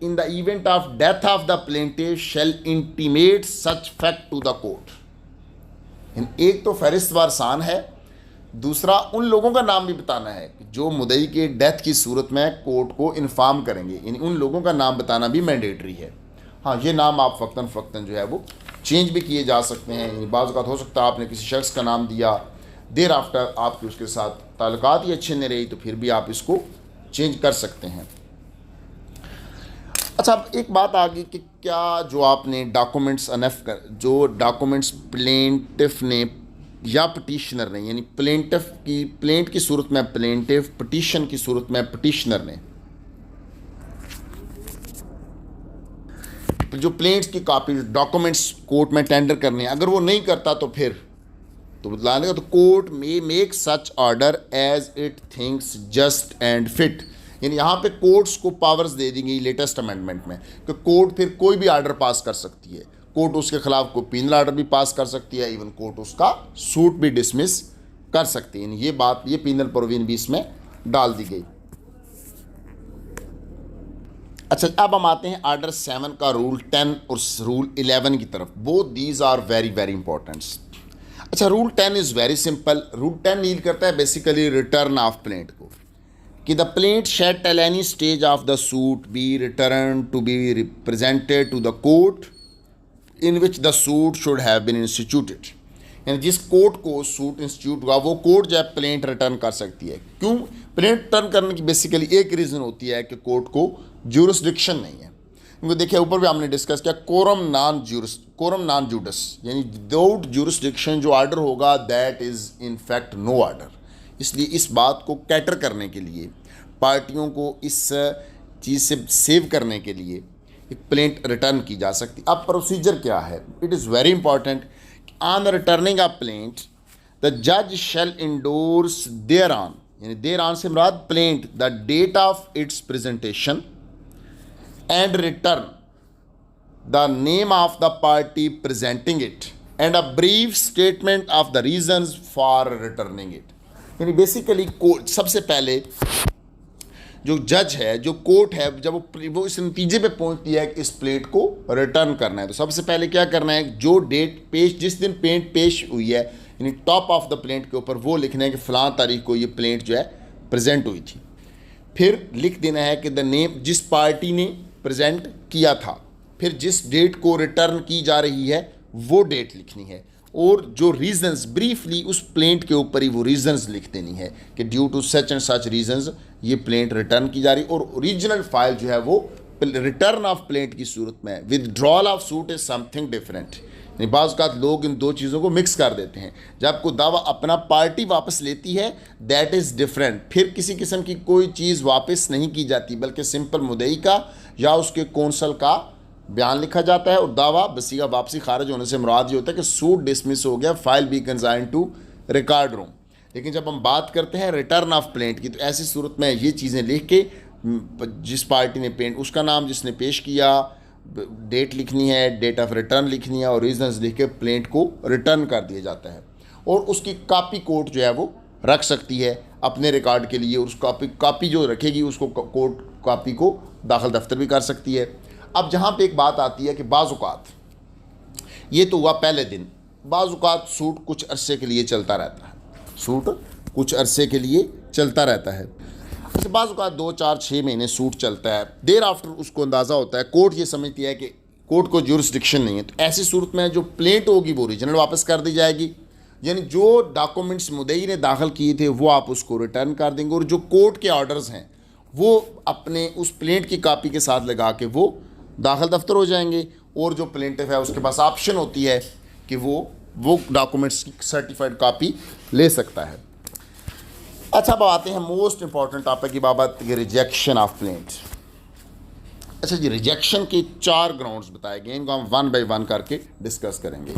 in the event of death of the plaintiff shall intimate such fact to the court. एक तो फहरिस्त वारसान है, दूसरा उन लोगों का नाम भी बताना है कि जो मुद्दई के डेथ की सूरत में कोर्ट को इन्फॉर्म करेंगे, यानी उन लोगों का नाम बताना भी मैंडेटरी है। हाँ, ये नाम आप फ़क्तन फ़क्तन जो है वो चेंज भी किए जा सकते हैं। यानी बाज़ औक़ात हो सकता है आपने किसी शख्स का नाम दिया, देर आफ्टर आपके उसके साथ ताल्लुकात ही अच्छे नहीं रही तो फिर भी आप इसको चेंज कर सकते हैं। अच्छा, अब एक बात आ गई कि क्या जो आपने डॉक्यूमेंट्स अनफ कर, जो डॉक्यूमेंट्स प्लेंटिफ ने या पटिशनर ने, यानी प्लेंट की सूरत में प्लेंटिफ, पटिशन की सूरत में पटिशनर ने जो प्लेंट्स की कापी डॉक्यूमेंट्स कोर्ट में टेंडर करने हैं, अगर वो नहीं करता तो फिर तो बतलाने का, तो court may make such order as it thinks just and fit. यानी यहाँ पे कोर्ट्स को पावर्स दे दी गई लेटेस्ट अमेंडमेंट में कि कोर्ट फिर कोई भी ऑर्डर पास कर सकती है, कोर्ट उसके खिलाफ कोई पीनल ऑर्डर भी पास कर सकती है, इवन कोर्ट उसका सूट भी डिसमिस कर सकती है। ये बात, ये पीनल प्रोविजन भी इसमें डाल दी गई। अच्छा, अब हम आते हैं ऑर्डर 7 का रूल 10 और रूल 11 की तरफ। Both these are very very important. अच्छा, rule 10 is very simple. Rule 10 deal करता है बेसिकली रिटर्न ऑफ प्लेंट को, कि the plaint shall at any stage of the suit be return to be represented to the court in which the suit should have been instituted. यानी जिस court को suit institute हुआ वो court जो है plaint return कर सकती है। क्यों प्लेंट रिटर्न करने की बेसिकली एक रीज़न होती है कि कोर्ट को ज्यूरिसडिक्शन नहीं है। क्योंकि देखिए ऊपर भी हमने डिस्कस किया कोरम नॉन जूडिस, यानी विदाउट ज्यूरिसडिक्शन जो ऑर्डर होगा that is in fact no order. इसलिए इस बात को कैटर करने के लिए, पार्टियों को इस चीज़ से सेव करने के लिए एक प्लेंट रिटर्न की जा सकती। अब प्रोसीजर क्या है, it is very important. On returning a plaint the जज शैल इंडोर्स देयर ऑन, यानी देयर ऑन से मुराद plaint, the date of its presentation and return, the name of the party presenting it and a brief statement of the reasons for returning it। यानी basically court सबसे पहले जो जज है, जो कोर्ट है, जब वो इस नतीजे पे पहुंचती है कि इस प्लेट को रिटर्न करना है, तो सबसे पहले क्या करना है, जो डेट पेश, जिस दिन प्लेट पेश हुई है, यानी टॉप ऑफ द प्लेट के ऊपर वो लिखना है कि फ़लाँ तारीख को ये प्लेट जो है प्रेजेंट हुई थी। फिर लिख देना है कि द नेम, जिस पार्टी ने प्रेजेंट किया था, फिर जिस डेट को रिटर्न की जा रही है वो डेट लिखनी है, और जो रीजंस ब्रीफली उस प्लेंट के ऊपर ही वो रीजंस लिख देनी है कि due to such and such reasons ये प्लेंट रिटर्न की जा रही, और ओरिजिनल फाइल जो है वो रिटर्न ऑफ प्लेंट की सूरत में withdrawal of suit is something different. बाज़ औक़ात लोग इन दो चीज़ों को मिक्स कर देते हैं। जब कोई दावा अपना पार्टी वापस लेती है दैट इज़ डिफरेंट, फिर किसी किस्म की कोई चीज़ वापस नहीं की जाती बल्कि सिंपल मुद्दई का या उसके कौंसल का बयान लिखा जाता है और दावा बसीगा वापसी खारिज होने से मुराद ये होता है कि सूट डिसमिस हो गया, file be consign to record room. लेकिन जब हम बात करते हैं रिटर्न ऑफ प्लेंट की तो ऐसी सूरत में ये चीज़ें लिख के जिस पार्टी ने पेंट उसका नाम जिसने पेश किया, डेट लिखनी है, डेट ऑफ रिटर्न लिखनी है और रीजंस लिख के प्लेंट को रिटर्न कर दिया जाता है। और उसकी कॉपी कोर्ट जो है वो रख सकती है अपने रिकॉर्ड के लिए, और उस कॉपी जो रखेगी उसको कोर्ट कॉपी को दाखिल दफ्तर भी कर सकती है। अब जहाँ पे एक बात आती है कि बाज़ औक़ात ये तो हुआ पहले दिन, बाज़ औक़ात सूट कुछ अरसे के लिए चलता रहता है, सूट कुछ अरसे के लिए चलता रहता है। अच्छा, बाज़ औक़ात 2, 4, 6 महीने सूट चलता है, देर आफ्टर उसको अंदाज़ा होता है, कोर्ट ये समझती है कि कोर्ट को जुरिस्डिक्शन नहीं है, तो ऐसी सूरत में जो प्लेंट होगी वो ओरिजिनल वापस कर दी जाएगी, यानी जो डॉक्यूमेंट्स मुद्दई ने दाखिल किए थे वो आप उसको रिटर्न कर देंगे, और जो कोर्ट के ऑर्डर्स हैं वो अपने उस प्लेंट की कापी के साथ लगा के वो दाखिल दफ्तर हो जाएंगे, और जो प्लेंटिफ है उसके पास ऑप्शन होती है कि वो डॉक्यूमेंट्स की सर्टिफाइड कापी ले सकता है। अच्छा, अब आते हैं मोस्ट इंपॉर्टेंट टॉपिक की बाबत, रिजेक्शन ऑफ प्लेंट। अच्छा जी, रिजेक्शन के 4 ग्राउंड्स बताए गए, इनको हम 1 बाय 1 करके डिस्कस करेंगे।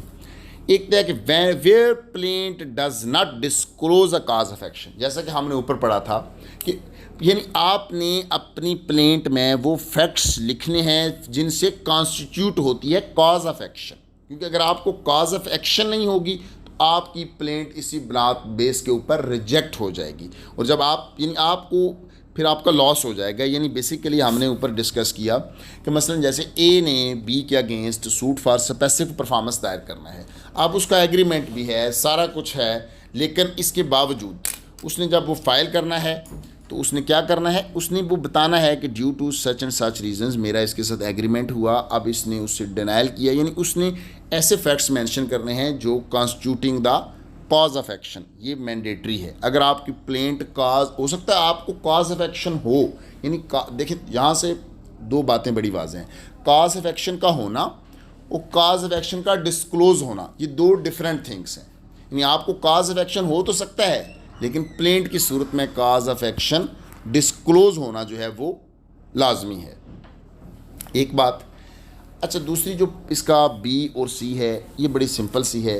एक तो है कि where plaint does not disclose a cause of action, जैसा कि हमने ऊपर पढ़ा था कि यानी आपने अपनी प्लेंट में वो फैक्ट्स लिखने हैं जिनसे कॉन्स्टिट्यूट होती है कॉज ऑफ एक्शन, क्योंकि अगर आपको कॉज ऑफ एक्शन नहीं होगी तो आपकी प्लेंट इसी ब्लाक बेस के ऊपर रिजेक्ट हो जाएगी, और जब आप यानी आपको फिर आपका लॉस हो जाएगा। यानी बेसिकली हमने ऊपर डिस्कस किया कि मसलन जैसे ए ने बी के against suit for specific performance दायर करना है, अब उसका एग्रीमेंट भी है, सारा कुछ है, लेकिन इसके बावजूद उसने जब वो फाइल करना है तो उसने क्या करना है, उसने वो बताना है कि due to such and such reasons मेरा इसके साथ एग्रीमेंट हुआ। अब इसने उससे डिनाइल किया, यानी उसने ऐसे फैक्ट्स मेंशन करने हैं जो constituting the cause of action, ये मैंडेटरी है। अगर आपकी प्लेंट काज हो सकता है आपको कॉज ऑफ एक्शन हो, यानी देखिए यहाँ से 2 बातें बड़ी वाज़ेह हैं, कॉज ऑफ एक्शन का होना और कॉज ऑफ एक्शन का डिस्क्लोज होना, ये 2 डिफरेंट थिंग्स हैं। यानी आपको कॉज ऑफ एक्शन हो तो सकता है, लेकिन प्लेंट की सूरत में कॉज ऑफ एक्शन डिस्क्लोज होना जो है वो लाजमी है, एक बात। अच्छा, दूसरी जो इसका बी और सी है ये बड़ी सिंपल सी है।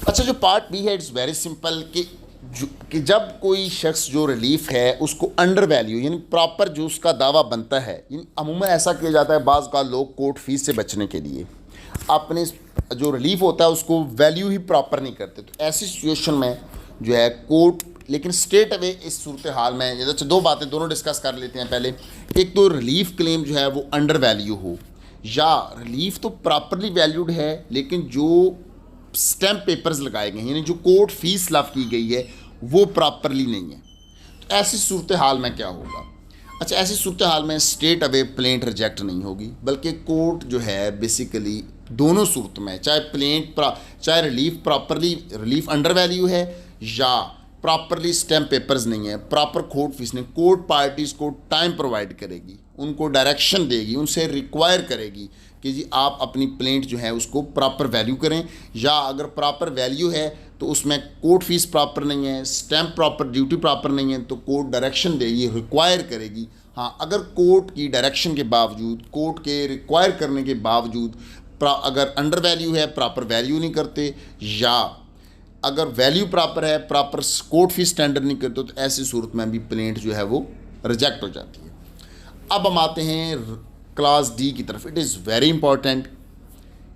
अच्छा, जो पार्ट बी है इट्स वेरी सिंपल कि जब कोई शख्स जो रिलीफ है उसको अंडर वैल्यू यानी प्रॉपर जो उसका दावा बनता है, यानी अमूमन ऐसा किया जाता है बाज़ का लोग कोर्ट फीस से बचने के लिए अपने जो रिलीफ होता है उसको वैल्यू ही प्रॉपर नहीं करते, तो ऐसी सिचुएशन में जो है कोर्ट, लेकिन स्ट्रेट अवे इस सूरत हाल में जैसे 2 बातें दोनों डिस्कस कर लेते हैं। पहले एक तो रिलीफ क्लेम जो है वो अंडर वैल्यू हो, या रिलीफ तो प्रॉपरली वैल्यूड है लेकिन जो स्टैम्प पेपर्स लगाए गए हैं यानी जो कोर्ट फीस लफ की गई है वो प्रॉपरली नहीं है, तो ऐसी सूरत हाल में क्या होगा। अच्छा, ऐसी सूरत हाल में स्ट्रेट अवे प्लेंट रिजेक्ट नहीं होगी, बल्कि कोर्ट जो है बेसिकली दोनों सूरत में चाहे relief properly relief under value है या प्रॉपरली स्टैम्प पेपर्स नहीं है, प्रॉपर कोर्ट फीस नहीं, कोर्ट पार्टीज़ को टाइम प्रोवाइड करेगी, उनको डायरेक्शन देगी, उनसे रिक्वायर करेगी कि जी आप अपनी प्लेंट जो है उसको प्रॉपर वैल्यू करें, या अगर प्रॉपर वैल्यू है तो उसमें कोर्ट फीस प्रॉपर नहीं है, स्टैम्प प्रॉपर ड्यूटी प्रॉपर नहीं है, तो कोर्ट डायरेक्शन देगी, रिक्वायर करेगी। हाँ, अगर कोर्ट की डायरेक्शन के बावजूद, कोर्ट के रिक्वायर करने के बावजूद अगर अंडर वैल्यू है, प्रॉपर वैल्यू नहीं करते, या अगर वैल्यू प्रॉपर है, प्रॉपर कोर्ट फीस स्टैंडर्ड नहीं करते, तो ऐसी सूरत में भी प्लेंट जो है वो रिजेक्ट हो जाती है। अब हम आते हैं क्लास डी की तरफ। इट इज़ वेरी इंपॉर्टेंट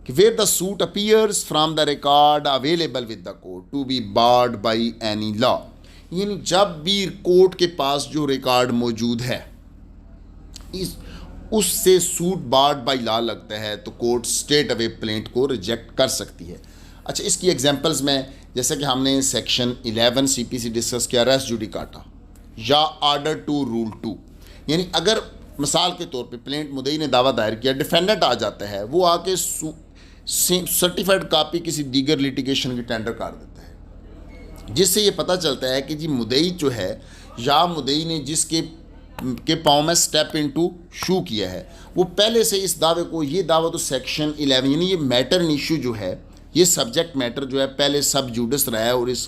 कि where the suit appears from the record available with the court to be barred by any law, यानी जब भी कोर्ट के पास जो रिकॉर्ड मौजूद है उससे सूट बार्ड बाई लॉ लगता है तो कोर्ट स्ट्रेट अवे प्लेंट को रिजेक्ट कर सकती है। अच्छा, इसकी एग्जांपल्स में जैसे कि हमने सेक्शन 11 सीपीसी डिस्कस किया, रेस जुडिकाटा या ऑर्डर टू रूल 2, यानी अगर मिसाल के तौर पे प्लेंट मुद्दई ने दावा दायर किया, डिफेंडेंट आ जाता है, वो आके सर्टिफाइड कापी किसी दीगर लिटिगेशन की टेंडर कर देता है, जिससे ये पता चलता है कि जी मुद्दई जो है या मुद्दई ने जिसके के पाँव में स्टेप इनटू शू किया है वो पहले से इस दावे को, ये दावा तो सेक्शन 11 यानी ये मैटर इन इशू जो है, ये सब्जेक्ट मैटर जो है पहले सब जुडिस रहा है और इस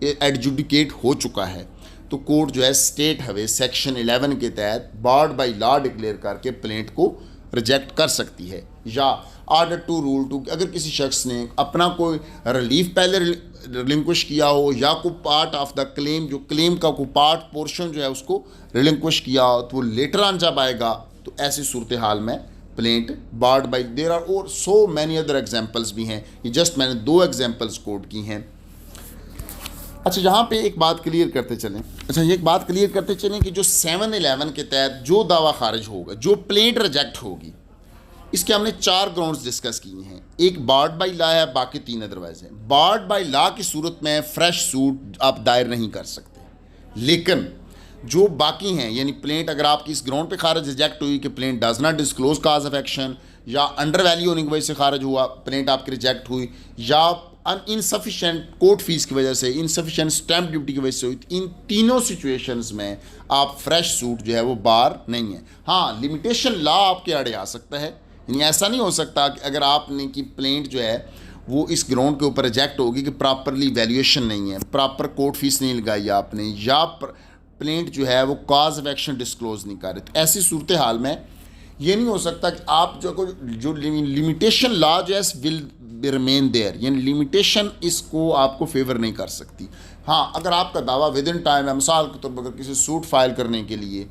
एडजुडिकेट हो चुका है, तो कोर्ट जो है स्टेट हवे सेक्शन 11 के तहत बार्ड बाई लॉ डिक्लेयर करके प्लेंट को रिजेक्ट कर सकती है। या ऑर्डर टू रूल टू, अगर किसी शख्स ने अपना कोई रिलीफ पहले रिलिंक्विश किया हो या कोई पार्ट ऑफ द क्लेम, जो क्लेम का कोई पार्ट पोर्शन जो है उसको रिलिंक्विश किया हो, तो वो लेटर ऑन जब आएगा तो ऐसी सूरत हाल में plaint barred by, there are और सो मैनी अदर एग्जाम्पल्स भी हैं, ये जस्ट मैंने 2 एग्जाम्पल्स कोट की हैं। अच्छा, यहाँ पे एक बात क्लियर करते चलें, कि जो 711 के तहत जो दावा खारिज होगा, जो प्लेंट रिजेक्ट होगी, इसके हमने 4 ग्राउंड्स डिस्कस किए हैं। एक बार्ड बाई लॉ है, बाकी 3 अदरवाइज हैं। बार्ड बाई लॉ की सूरत में फ्रेश सूट आप दायर नहीं कर सकते, लेकिन जो बाकी हैं, यानी प्लेंट अगर आपकी इस ग्राउंड पे खारिज रिजेक्ट हुई कि plaint does not disclose cause of action, या अंडर वैल्यू होने की वजह से खारिज हुआ, प्लेंट आपकी रिजेक्ट हुई, या इनसफिशेंट कोर्ट फीस की वजह से, इनसफिशेंट स्टैम्प ड्यूटी की वजह से हुई, इन तीनों सिचुएशंस में आप फ्रेश सूट जो है वो बार नहीं है। हाँ, लिमिटेशन लॉ आपके आड़े आ सकता है, यानी ऐसा नहीं हो सकता कि अगर आपने की प्लेंट जो है वो इस ग्राउंड के ऊपर रिजेक्ट होगी कि प्रॉपरली वैल्यूएशन नहीं है, प्रॉपर कोर्ट फीस नहीं लगाई आपने, या प्लेंट जो है वो कॉज ऑफ एक्शन डिस्क्लोज नहीं कर रहे, तो ऐसी सूरत हाल में ये नहीं हो सकता कि आप जो लिमिटेशन लॉ जो है विल रिमेन देयर, यानी लिमिटेशन इसको आपको फेवर नहीं कर सकती। हाँ, अगर आपका दावा विद इन टाइम है, मिसाल के तौर पर अगर किसी सूट फाइल करने के लिए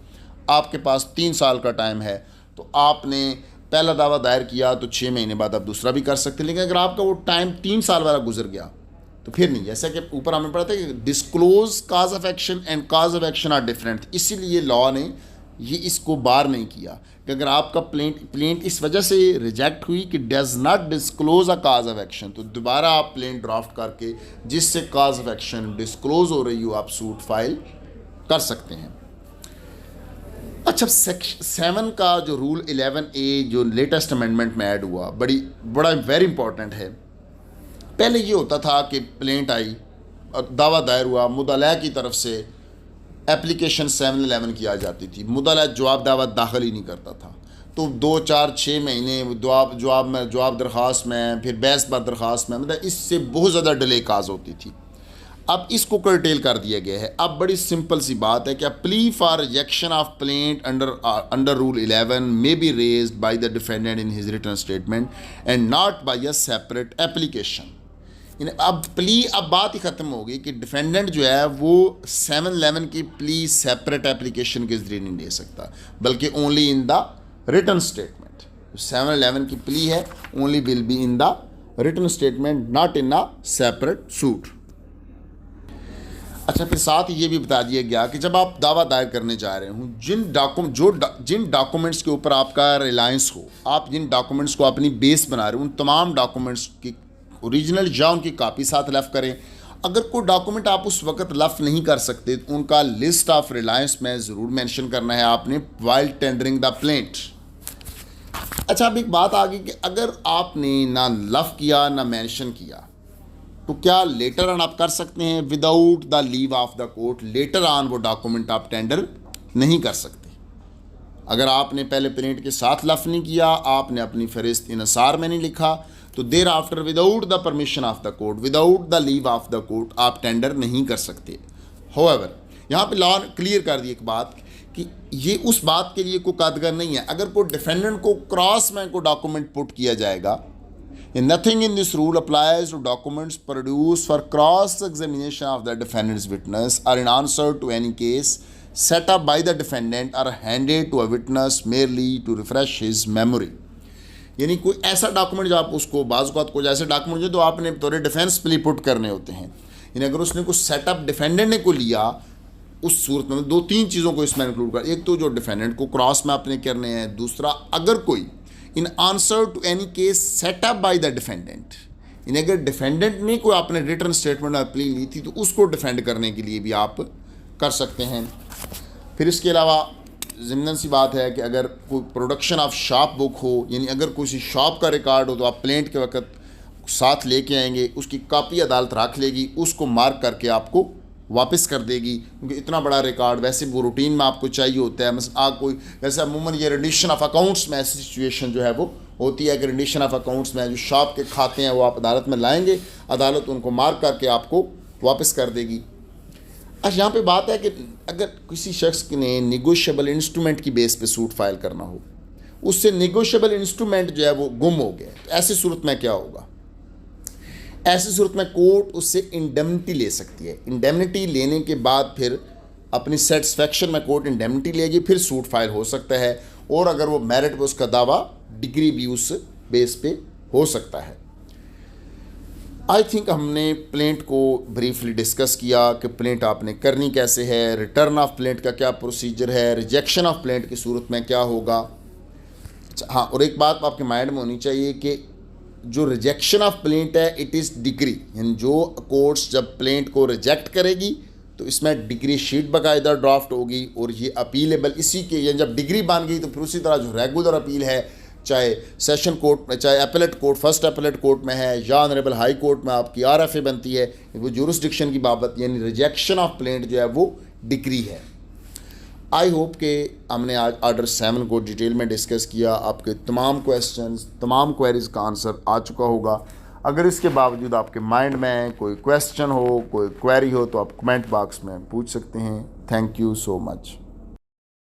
आपके पास 3 साल का टाइम है, तो आपने पहला दावा दायर किया तो 6 महीने बाद आप दूसरा भी कर सकते हैं। लेकिन अगर आपका वो टाइम 3 साल वाला गुजर गया तो फिर नहीं, जैसा कि ऊपर हमें पढ़ा था कि disclose cause of action and cause of action are different, इसीलिए लॉ ने ये इसको बार नहीं किया कि अगर आपका प्लेंट इस वजह से रिजेक्ट हुई कि does not disclose a cause of action, तो दोबारा आप प्लेंट ड्राफ्ट करके जिससे काज ऑफ एक्शन डिस्क्लोज हो रही हो आप सूट फाइल कर सकते हैं। अच्छा, सेक्शन 7 का जो रूल 11A जो लेटेस्ट अमेंडमेंट में ऐड हुआ, बड़ा वेरी इंपॉर्टेंट है। पहले ये होता था कि प्लेंट आई और दावा दायर हुआ, मुद्दला की तरफ से एप्लीकेशन 711 की आ जाती थी, मुद्दला जवाब दावा दाखिल ही नहीं करता था, तो 2, 4, 6 महीने जवाब दरख्वास्त में, फिर बहस बाद दरख्वास्त में, मतलब इससे बहुत ज़्यादा डिले काज होती थी। अब इसको कर्टेल कर दिया गया है। अब बड़ी सिंपल सी बात है कि plea for rejection of plaint under rule 11 may be raised by the defendant in his written statement and not by a separate application. अब बात ही ख़त्म हो गई कि डिफेंडेंट जो है वो 711 की प्ली सेपरेट एप्लीकेशन के जरिए नहीं दे सकता, बल्कि only in the written statement. 711 की प्ली है only will be in the written statement, not in a separate suit. अच्छा, फिर साथ ही ये भी बता दिया गया कि जब आप दावा दायर करने जा रहे हो, जिन डॉक्यूमेंट्स के ऊपर आपका रिलायंस हो, आप जिन डॉक्यूमेंट्स को अपनी बेस बना रहे हो, उन तमाम डॉक्यूमेंट्स की ओरिजिनल या उनकी कॉपी साथ लफ करें। अगर कोई डॉक्यूमेंट आप उस वक्त लफ नहीं कर सकते तो उनका लिस्ट ऑफ रिलायंस में ज़रूर मेंशन करना है आपने वाइल टेंडरिंग द प्लेंट। अच्छा, अब एक बात आ गई कि अगर आपने ना लफ किया ना मेंशन किया तो क्या लेटर ऑन आप कर सकते हैं without the leave of the court? Later on वो डॉक्यूमेंट आप टेंडर नहीं कर सकते। अगर आपने पहले प्लेंट के साथ लफ नहीं किया, आपने अपनी फहरिस्त इनसार में नहीं लिखा, तो there after without the permission of the court, without the leave of the court आप टेंडर नहीं कर सकते। हाउएवर, यहाँ पे लॉ क्लियर कर दी एक बात कि ये उस बात के लिए कोई कादगर नहीं है। अगर कोई डिफेंडेंट को क्रॉस में कोई डॉक्यूमेंट पुट किया जाएगा, nothing in this rule applies to documents produced for cross examination of the defendant's witness or in answer to any case set up by the defendant or handed to a witness merely to refresh his memory। यानी कोई ऐसा document जो आप उसको कोई ऐसे document जो आपने तौर डिफेंस के लिए पुट करने होते हैं, यानी अगर उसने कुछ सेटअप डिफेंडेंट ने को लिया, उस सूरत में 2-3 चीज़ों को इसमें इंक्लूड कर। एक तो जो डिफेंडेंट को क्रॉस में आपने करने हैं, दूसरा अगर कोई in answer to any case set up by the defendant, यानी अगर डिफेंडेंट ने कोई आपने रिटर्न स्टेटमेंट और प्ली ली थी तो उसको डिफेंड करने के लिए भी आप कर सकते हैं। फिर इसके अलावा ज़िम्नन सी बात है कि अगर कोई प्रोडक्शन ऑफ शॉप बुक हो, यानी अगर किसी शॉप का रिकॉर्ड हो तो आप प्लेंट के वक्त साथ लेके आएंगे, उसकी कापी अदालत रख लेगी, उसको मार्क करके आपको वापस कर देगी, क्योंकि इतना बड़ा रिकॉर्ड वैसे वो रूटीन में आपको चाहिए होता है। मतलब आप कोई वैसे अमूमन ये रिडिशन ऑफ अकाउंट्स में ऐसी सिचुएशन जो है वो होती है कि रिडिशन ऑफ अकाउंट्स में जो शॉप के खाते हैं वो आप अदालत में लाएंगे, अदालत उनको मार्क करके आपको वापस कर देगी। अच्छा, यहाँ पे बात है कि अगर किसी शख्स ने निगोशिएबल इंस्ट्रूमेंट की बेस पे सूट फाइल करना हो, उससे निगोशिएबल इंस्ट्रूमेंट जो है वो गुम हो गया, तो ऐसी सूरत में क्या होगा? ऐसी सूरत में कोर्ट उससे इंडेमनिटी ले सकती है। इंडेमनिटी लेने के बाद फिर अपनी सेटिस्फेक्शन में कोर्ट इंडेमनिटी लेगी, फिर सूट फाइल हो सकता है, और अगर वो मेरिट पे उसका दावा डिग्री भी उस बेस पे हो सकता है। आई थिंक हमने प्लेंट को ब्रीफली डिस्कस किया कि प्लेंट आपने करनी कैसे है, रिटर्न ऑफ प्लेंट का क्या प्रोसीजर है, रिजेक्शन ऑफ प्लेंट की सूरत में क्या होगा। हाँ, और एक बात आपके माइंड में होनी चाहिए कि जो रिजेक्शन ऑफ प्लेंट है इट इज़ डिग्री, यानी जो कोर्ट्स जब प्लेंट को रिजेक्ट करेगी तो इसमें डिग्री शीट बाकायदा ड्राफ्ट होगी, और ये अपीलेबल इसी के, यानी जब डिग्री बन गई तो फिर उसी तरह जो रेगुलर अपील है, चाहे सेशन कोर्ट में, चाहे appellate court, first appellate court में है या ऑनरेबल हाई कोर्ट में आपकी RFA बनती है, वो जुरिस्डिक्शन की बाबत, यानी रिजेक्शन ऑफ प्लेंट जो है वो डिग्री है। आई होप कि हमने आज ऑर्डर 7 को डिटेल में डिस्कस किया, आपके तमाम क्वेश्चंस, तमाम क्वेरीज़ का आंसर आ चुका होगा। अगर इसके बावजूद आपके माइंड में कोई क्वेश्चन हो, कोई क्वेरी हो, तो आप कमेंट बॉक्स में पूछ सकते हैं। Thank you so much.